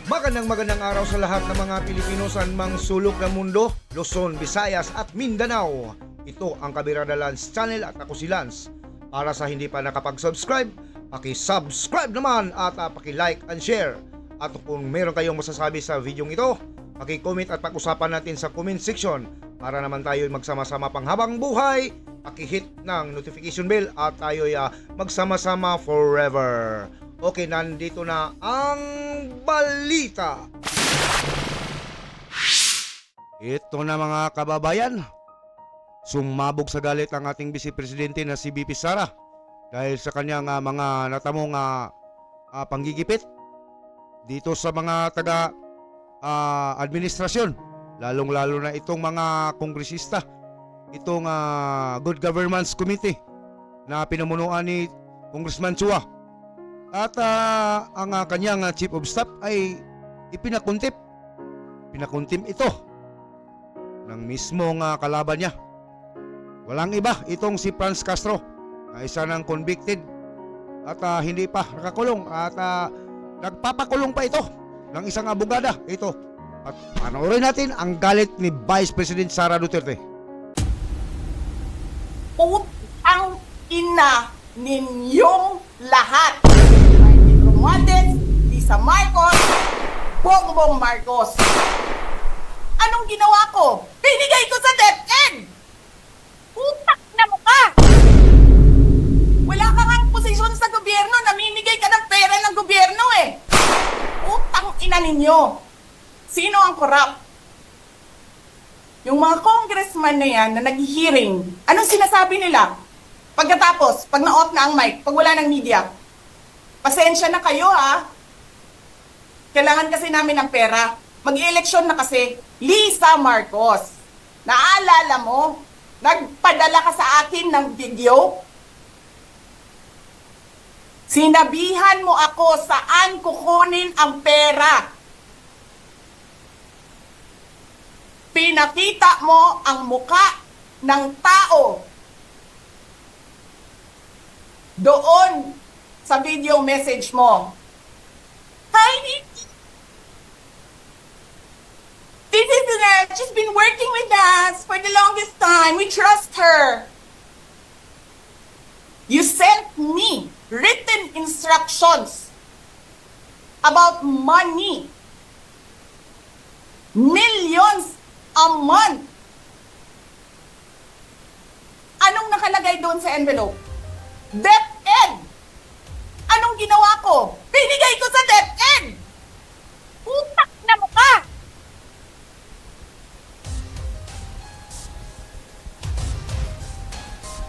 Magandang araw sa lahat ng mga Pilipino sa mang sulok ng mundo, Luzon, Visayas at Mindanao. Ito ang Kabirada Lance Channel at ako si Lance. Para sa hindi pa nakapag-subscribe, paki-subscribe naman at paki-like and share. At kung meron kayong masasabi sa video ito, paki-comment at pag-usapan natin sa comment section para naman tayo magsama-sama panghabang buhay. Paki-hit ng notification bell at tayo magsama-sama forever. Okay, nandito na ang balita. Ito na mga kababayan. Sumabog sa galit ang ating Vice Presidente na si VP Sara dahil sa kanyang mga natamong panggigipit dito sa mga taga administrasyon, lalong-lalo na itong mga kongresista, itong Good Governance Committee na pinumunuan ni Congressman Chua. At ang kanyang Chief of Staff ay ipinakuntim ito ng mismong kalaban niya. Walang iba, itong si Franz Castro, na isa ng convicted at hindi pa nakakulong at nagpapakulong pa ito ng isang abogada. Ito, at panoorin natin ang galit ni Vice President Sara Duterte. Putang ina ninyong lahat. Martin Romualdez, Lisa Marcos, Bongbong Marcos. Anong ginawa ko? Binigay ko sa DepEd! Putak na mukha! Wala ka ngang posisyon sa gobyerno, namimigay ka ng pera ng gobyerno eh! Putang ina ninyo! Sino ang corrupt? Yung mga congressman na yan na nag-hearing, anong sinasabi nila? Pagkatapos, pag na-off na ang mic, pag wala ng media, pasensya na kayo ha. Kailangan kasi namin ng pera. Mag-eleksyon na kasi. Lisa Marcos, naalala mo, nagpadala ka sa akin ng video? Sinabihan mo ako saan kukunin ang pera. Pinakita mo ang muka ng tao doon sa video message mo. Hi, Nikki. This is she's been working with us for the longest time. We trust her. You sent me written instructions about money. Millions a month. Anong nakalagay doon sa envelope? DepEd! Anong ginawa ko? Binigay ko sa DepEd! Putak na mukha!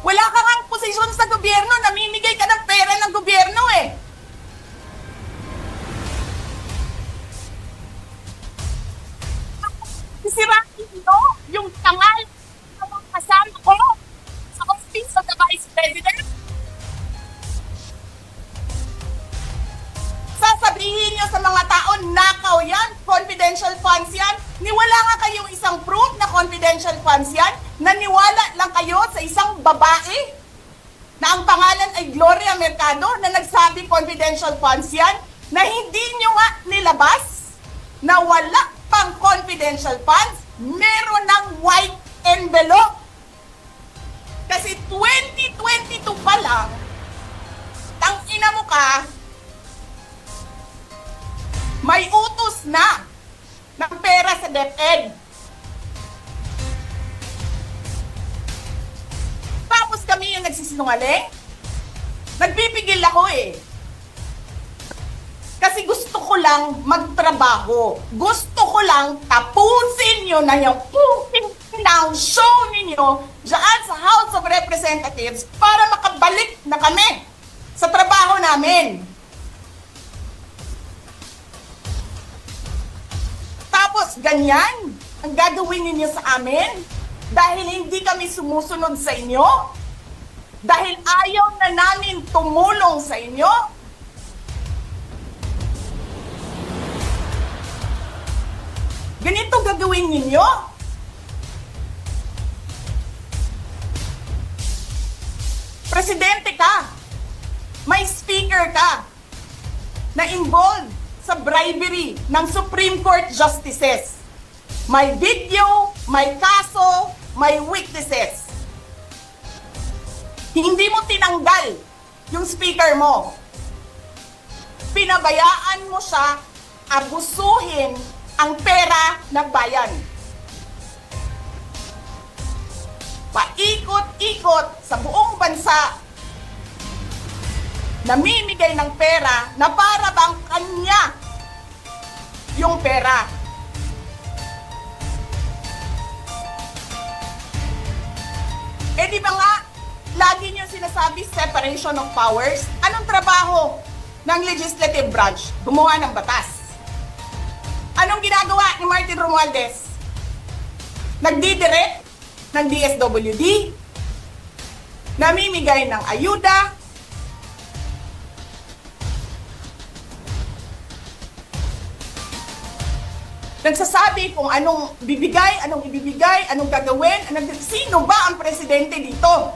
Wala ka ngang posisyon sa gobyerno, namimigay ka ng pera ng gobyerno eh! Sisirain nyo yung tangal ng kasama ko sa office of the Vice President. Sasabihin nyo sa mga tao, nakaw yan, confidential funds yan. Niwala nga kayong isang proof na confidential funds yan. Naniwala lang kayo sa isang babae na ang pangalan ay Gloria Mercado na nagsabi confidential funds yan, na hindi nyo nga nilabas na wala pang confidential funds, meron ng white envelope. Kasi 2022 pa lang, tangina mo ka, may utos na ng pera sa DepEd. Tapos kami yung nagsisinungaling? Nagpipigil ako eh. Kasi gusto ko lang magtrabaho. Gusto ko lang tapusin nyo na yung show ninyo dyan sa House of Representatives para makabalik na kami sa trabaho namin. Tapos ganyan ang gagawin ninyo sa amin dahil hindi kami sumusunod sa inyo? Dahil ayaw na namin tumulong sa inyo? Ganito gagawin ninyo? Presidente ka, may speaker ka na involved sa bribery ng Supreme Court justices. May video, may kaso, may witnesses. Hindi mo tinanggal yung speaker mo. Pinabayaan mo siya abusuhin ang pera ng bayan. Paikot-ikot sa buong bansa, namimigay ng pera na para bang kanya yung pera. Eh di ba nga, lagi niyo sinasabi separation of powers? Anong trabaho ng legislative branch? Gumawa ng batas. Anong ginagawa ni Martin Romualdez? Nagdidirect ng DSWD, namimigay ng ayuda, nagsasabi kung anong bibigay, anong ibibigay, anong gagawin, sino ba ang presidente dito?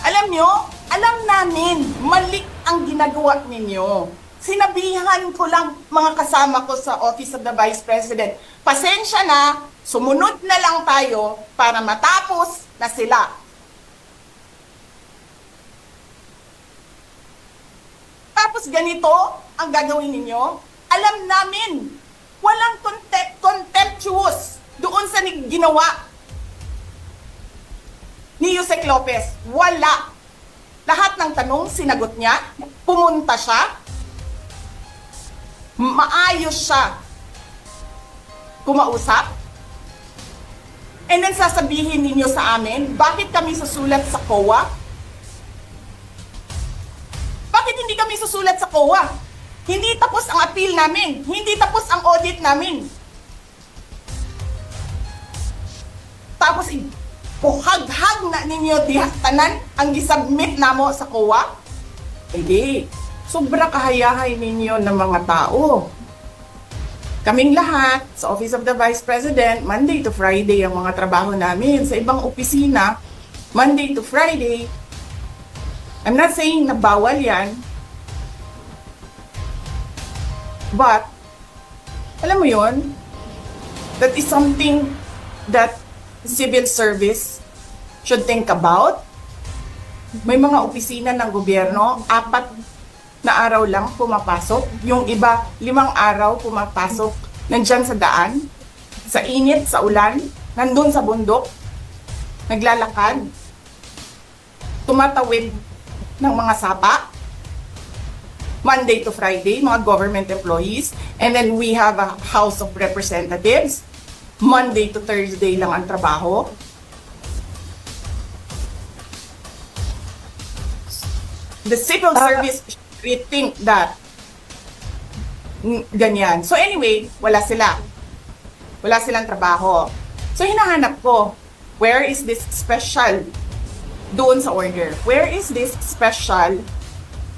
Alam nyo, alam namin, mali ang ginagawa ninyo. Sinabihan ko lang mga kasama ko sa Office of the Vice President, pasensya na, sumunod na lang tayo para matapos na sila. Tapos ganito ang gagawin ninyo, alam namin, walang contemptuous doon sa ginawa ni Yusek Lopez. Wala. Lahat ng tanong, sinagot niya, pumunta siya, maayos siya kumausap, and then sasabihin ninyo sa amin, bakit kami susulat sa COA? Bakit hindi kami susulat sa COA? Hindi tapos ang appeal namin. Hindi tapos ang audit namin. Tapos, buhaghag na ninyo dihatanan ang gisubmit namo sa COA? Hindi. Sobra kahayahay ninyo ng mga tao. Kaming lahat, sa Office of the Vice President, Monday to Friday ang mga trabaho namin. Sa ibang opisina, Monday to Friday. I'm not saying na bawal yan. But, alam mo yon, that is something that civil service should think about. May mga opisina ng gobyerno, 4 na araw lang pumapasok. Yung iba, 5 araw pumapasok. Nandyan sa daan, sa init, sa ulan, nandun sa bundok, naglalakad, tumatawid ng mga sapa, Monday to Friday, mga government employees. And then we have a House of Representatives. Monday to Thursday lang ang trabaho. The civil service should rethink that. Ganyan. So anyway, wala sila. Wala silang trabaho. So hinahanap ko, where is this special doon sa order? Where is this special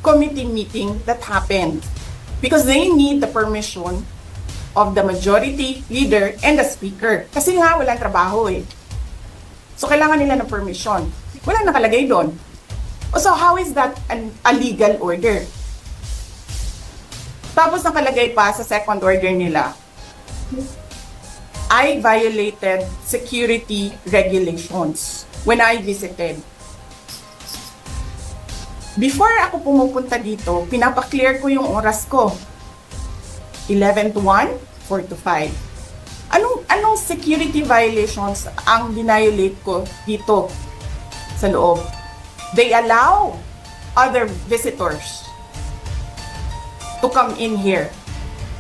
committee meeting that happened? Because they need the permission of the majority leader and the speaker. Kasi nga, walang trabaho eh. So kailangan nila ng permission. Walang nakalagay doon. So how is that a legal order? Tapos nakalagay pa sa second order nila, I violated security regulations when I visited. Before ako pumupunta dito, pinapaklear ko yung oras ko. 11 to 1, 4 to 5. Anong security violations ang binayolate ko dito sa loob? They allow other visitors to come in here.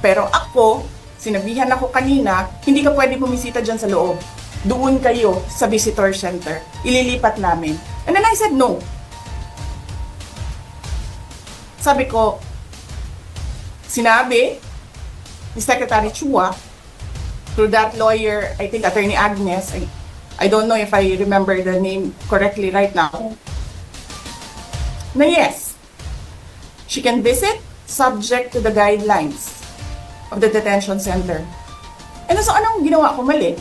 Pero ako, sinabihan ako kanina, hindi ka pwede bumisita dyan sa loob. Doon kayo sa visitor center. Ililipat namin. And then I said no. Sabi ko, sinabi ni Secretary Chua, through that lawyer, I think Attorney Agnes, I don't know if I remember the name correctly right now, na yes, she can visit subject to the guidelines of the detention center. And so, anong ginawa ko mali?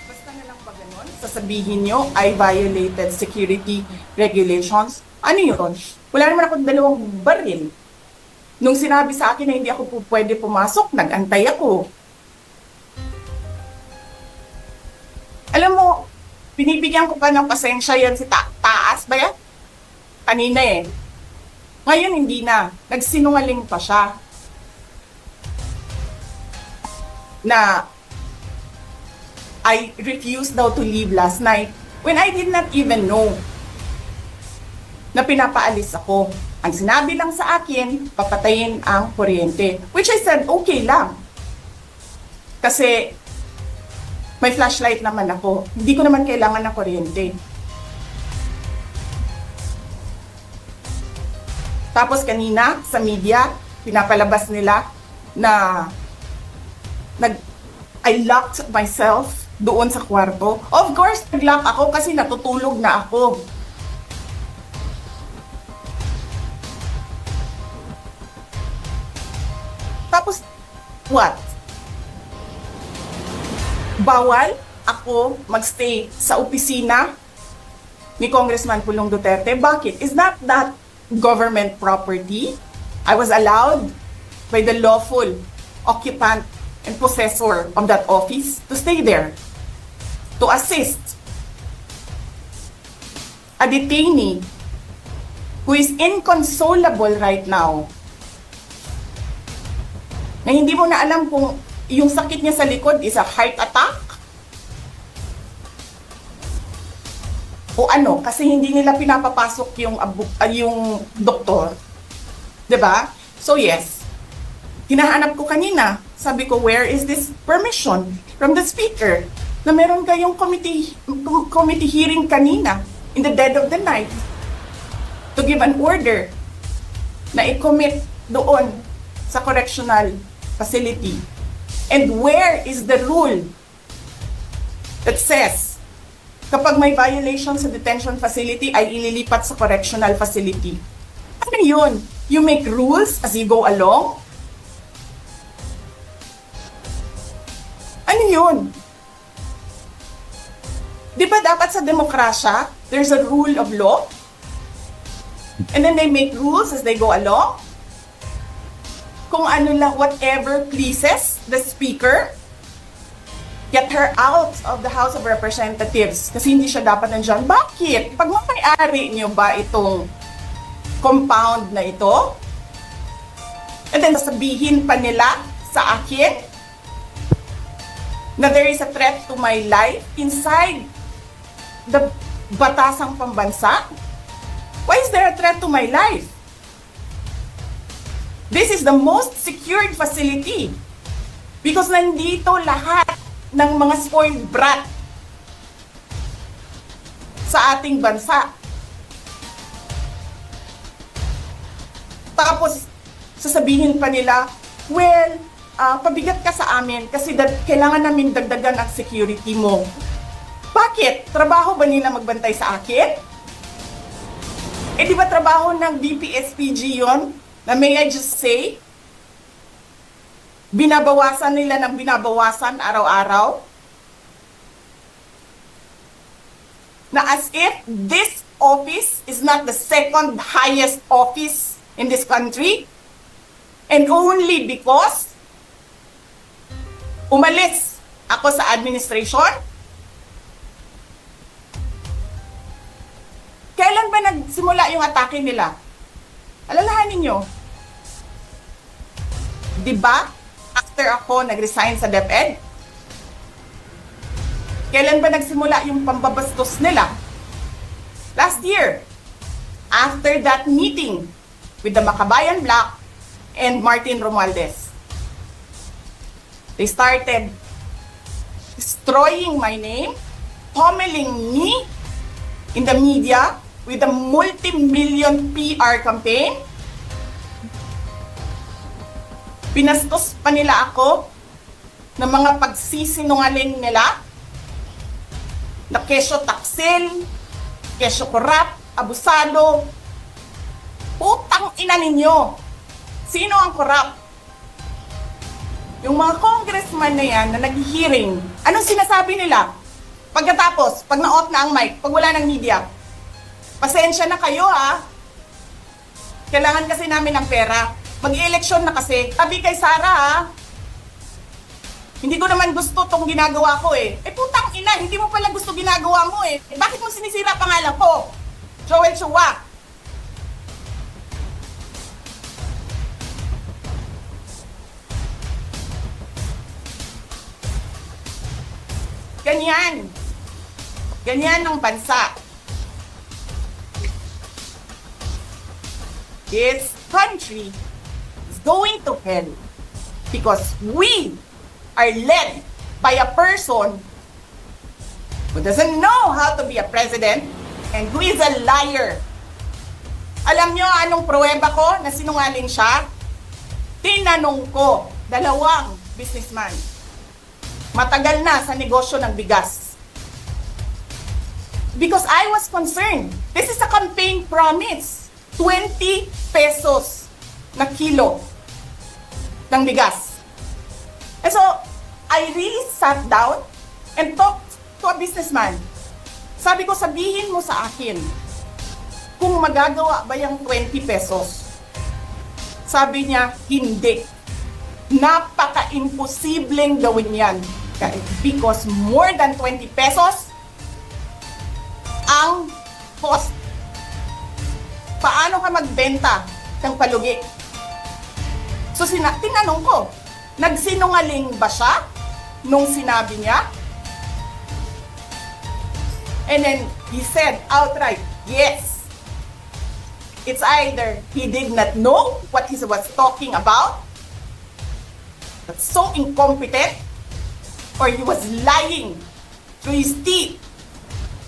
Basta na lang ba ganun? Sa sasabihin nyo ay violated security regulations. Ano yun? Wala naman akong 2 baril. Nung sinabi sa akin na hindi ako pwede pumasok, nag-antay ako. Alam mo, binibigyan ko pa ng pasensya yan si Taas ba yan? Kanina eh. Ngayon hindi na. Nagsinungaling pa siya. Na I refused daw to leave last night when I did not even know na pinapaalis ako. Ang sinabi lang sa akin, papatayin ang kuryente. Which I said, okay lang. Kasi may flashlight naman ako. Hindi ko naman kailangan ng kuryente. Tapos kanina, sa media, pinapalabas nila na I locked myself doon sa kwarto. Of course, nag-lock ako kasi natutulog na ako. Tapos, what? Bawal ako magstay sa opisina ni Congressman Pulong Duterte. Bakit? Is not that government property? I was allowed by the lawful occupant and possessor of that office to stay there, to assist a detainee who is inconsolable right now, na hindi mo na alam kung yung sakit niya sa likod is a heart attack o ano, kasi hindi nila pinapapasok yung doktor. 'Di ba? So yes, hinahanap ko kanina, sabi ko, where is this permission from the speaker na meron kayong committee hearing kanina in the dead of the night to give an order na i-commit doon sa correctional facility. And where is the rule that says kapag may violation sa detention facility ay ililipat sa correctional facility? Ano yun? You make rules as you go along? Ano yun? Di ba dapat sa demokrasya, there's a rule of law? And then they make rules as they go along? Kung ano lang, whatever pleases the speaker, get her out of the House of Representatives. Kasi hindi siya dapat nandiyan. Bakit? Pag may-ari niyo ba itong compound na ito? And then sasabihin pa nila sa akin na there is a threat to my life inside the batasang pambansa? Why is there a threat to my life? This is the most secured facility because nandito lahat ng mga spoiled brat sa ating bansa. Tapos, sasabihin pa nila, well, pabigat ka sa amin kasi kailangan namin dagdagan ang security mo. Bakit? Trabaho ba nila magbantay sa akin? Eh di ba trabaho ng DPSPG yon? Na may I just say, binabawasan nila ng binabawasan araw-araw? Na as if this office is not the second highest office in this country, and only because umalis ako sa administration? Kailan ba nagsimula yung atake nila? Alalahanin nyo. Diba? After ako nag-resign sa DepEd? Kailan ba nagsimula yung pambabastos nila? Last year. After that meeting with the Makabayan Bloc and Martin Romualdez. They started destroying my name, pummeling me in the media with a multi-million PR campaign. Pinastos pa nila ako ng mga pagsisinungaling nila na kesyo taksil, kesyo korap, abusado. Putang ina ninyo! Sino ang korap? Yung mga congressman na yan na nag-hearing, anong sinasabi nila? Pagkatapos, pag na-off na ang mic, pag wala ng media, pasensya na kayo ha. Kailangan kasi namin ng pera. Mag-eleksyon na kasi. Tabi kay Sara ha. Hindi ko naman gusto tong ginagawa ko eh. Eh putang ina, hindi mo pala gusto ginagawa mo eh. Bakit mo sinisira pangalan ko? Joel Chua. Ganyan. Ganyan ang bansa. This country is going to hell because we are led by a person who doesn't know how to be a president and who is a liar. Alam nyo anong pruweba ko na sinungaling siya? Tinanong ko, dalawang businessman. Matagal na sa negosyo ng bigas. Because I was concerned. This is a campaign promise. 20 pesos na kilo ng bigas. And so, I really sat down and talked to a businessman. Sabi ko, sabihin mo sa akin kung magagawa ba yung 20 pesos. Sabi niya, hindi. Napaka-imposibleng gawin yan. Because more than 20 pesos ang cost. Paano ka magbenta ng palugi? So tinanong ko, nagsinungaling ba siya nung sinabi niya? And then he said outright, yes. It's either he did not know what he was talking about, that's so incompetent, or he was lying through his teeth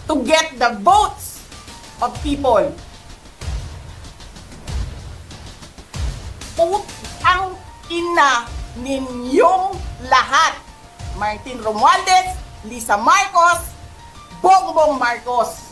to get the votes of people. Putang ina ninyong lahat. Martin Romualdez, Lisa Marcos, Bongbong Marcos.